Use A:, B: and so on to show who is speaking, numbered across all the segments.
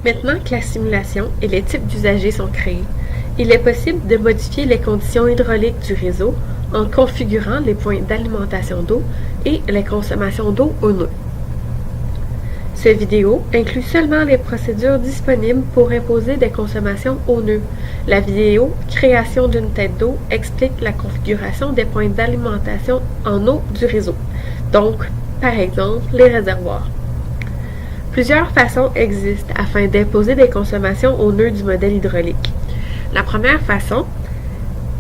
A: Maintenant que la simulation et les types d'usagers sont créés, il est possible de modifier les conditions hydrauliques du réseau en configurant les points d'alimentation d'eau et les consommations d'eau au nœud. Cette vidéo inclut seulement les procédures disponibles pour imposer des consommations au nœud. La vidéo « Création d'une tête d'eau » explique la configuration des points d'alimentation en eau du réseau, donc, par exemple, les réservoirs. Plusieurs façons existent afin d'imposer des consommations au nœud du modèle hydraulique. La première façon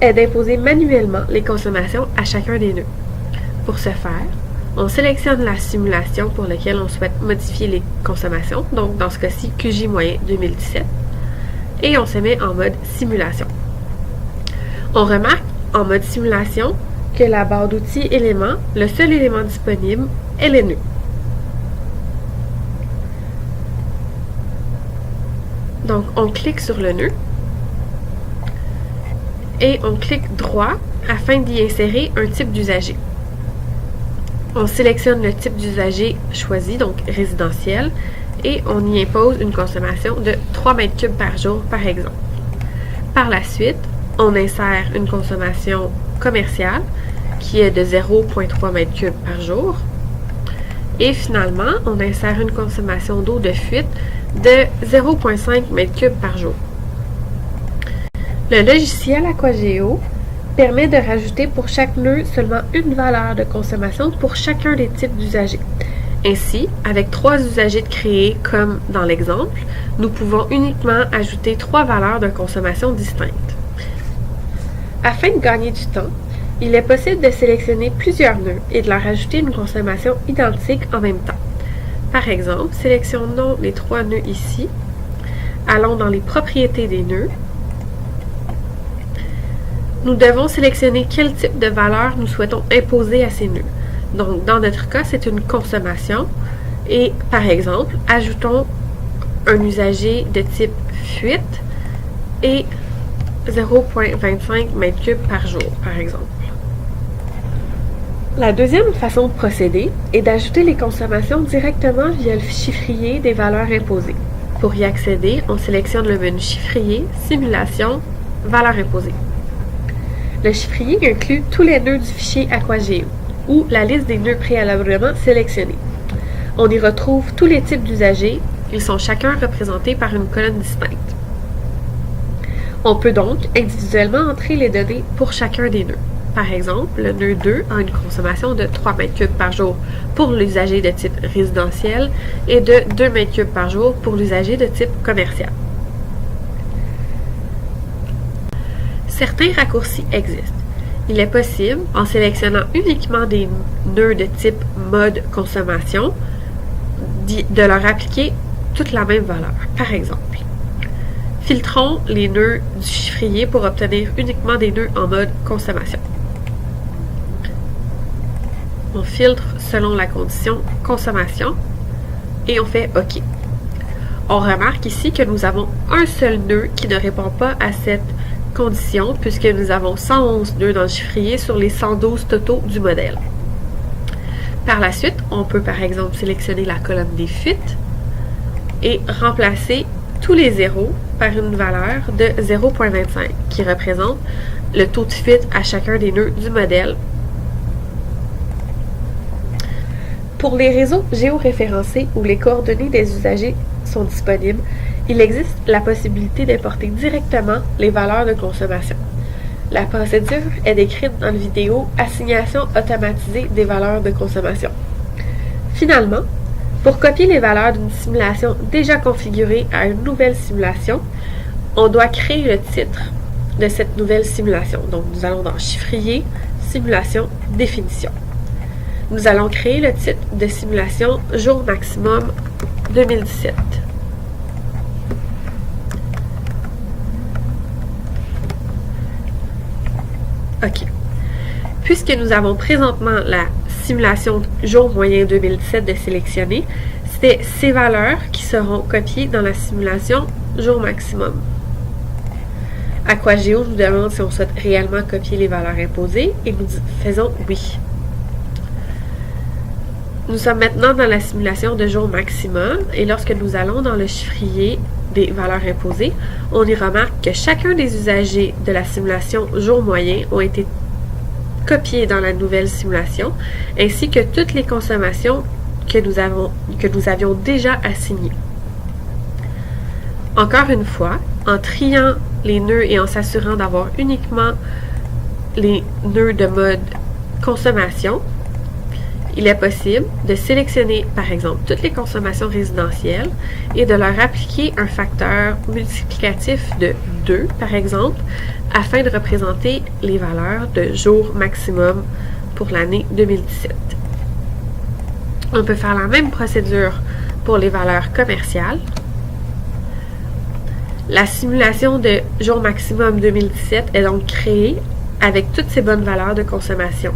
A: est d'imposer manuellement les consommations à chacun des nœuds. Pour ce faire, on sélectionne la simulation pour laquelle on souhaite modifier les consommations, donc dans ce cas-ci QJ moyen 2017, et on se met en mode simulation. On remarque en mode simulation que la barre d'outils éléments, le seul élément disponible est les nœuds. Donc on clique sur le nœud et on clique droit afin d'y insérer un type d'usager. On sélectionne le type d'usager choisi, donc résidentiel, et on y impose une consommation de 3 mètres cubes par jour, par exemple. Par la suite, on insère une consommation commerciale qui est de 0,3 mètres cubes par jour. Et finalement, on insère une consommation d'eau de fuite de 0,5 mètres cubes par jour. Le logiciel Aquageo permet de rajouter pour chaque nœud seulement une valeur de consommation pour chacun des types d'usagers. Ainsi, avec 3 usagers de créés comme dans l'exemple, nous pouvons uniquement ajouter 3 valeurs de consommation distinctes. Afin de gagner du temps, il est possible de sélectionner plusieurs nœuds et de leur ajouter une consommation identique en même temps. Par exemple, sélectionnons les 3 nœuds ici, allons dans les propriétés des nœuds. Nous devons sélectionner quel type de valeur nous souhaitons imposer à ces nœuds. Donc, dans notre cas, c'est une consommation. Et, par exemple, ajoutons un usager de type fuite et 0,25 mètres cubes par jour, par exemple. La deuxième façon de procéder est d'ajouter les consommations directement via le chiffrier des valeurs imposées. Pour y accéder, on sélectionne le menu chiffrier, simulation, valeurs imposées. Le chiffrier inclut tous les nœuds du fichier Aquageo ou la liste des nœuds préalablement sélectionnés. On y retrouve tous les types d'usagers, ils sont chacun représentés par une colonne distincte. On peut donc individuellement entrer les données pour chacun des nœuds. Par exemple, le nœud 2 a une consommation de 3 mètres cubes par jour pour l'usager de type résidentiel et de 2 mètres cubes par jour pour l'usager de type commercial. Certains raccourcis existent. Il est possible, en sélectionnant uniquement des nœuds de type mode consommation, de leur appliquer toute la même valeur. Par exemple, filtrons les nœuds du chiffrier pour obtenir uniquement des nœuds en mode consommation. On filtre selon la condition consommation et on fait OK. On remarque ici que nous avons un seul nœud qui ne répond pas à cette condition puisque nous avons 111 nœuds dans le chiffrier sur les 112 totaux du modèle. Par la suite, on peut par exemple sélectionner la colonne des fuites et remplacer tous les zéros par une valeur de 0,25 qui représente le taux de fuite à chacun des nœuds du modèle. Pour les réseaux géoréférencés où les coordonnées des usagers sont disponibles, il existe la possibilité d'importer directement les valeurs de consommation. La procédure est décrite dans la vidéo « Assignation automatisée des valeurs de consommation ». Finalement, pour copier les valeurs d'une simulation déjà configurée à une nouvelle simulation, on doit créer le titre de cette nouvelle simulation. Donc, nous allons dans « Chiffrier, simulation, définition ». Nous allons créer le titre de simulation « Jour maximum 2017 ». OK. Puisque nous avons présentement la simulation jour moyen 2017 de sélectionner, c'est ces valeurs qui seront copiées dans la simulation jour maximum. Aquageo nous demande si on souhaite réellement copier les valeurs imposées et nous faisons oui. Nous sommes maintenant dans la simulation de jour maximum et lorsque nous allons dans le chiffrier des valeurs imposées, on y remarque que chacun des usagers de la simulation jour moyen ont été copiés dans la nouvelle simulation, ainsi que toutes les consommations que nous avions déjà assignées. Encore une fois, en triant les nœuds et en s'assurant d'avoir uniquement les nœuds de mode consommation, il est possible de sélectionner, par exemple, toutes les consommations résidentielles et de leur appliquer un facteur multiplicatif de 2, par exemple, afin de représenter les valeurs de jour maximum pour l'année 2017. On peut faire la même procédure pour les valeurs commerciales. La simulation de jour maximum 2017 est donc créée avec toutes ces bonnes valeurs de consommation.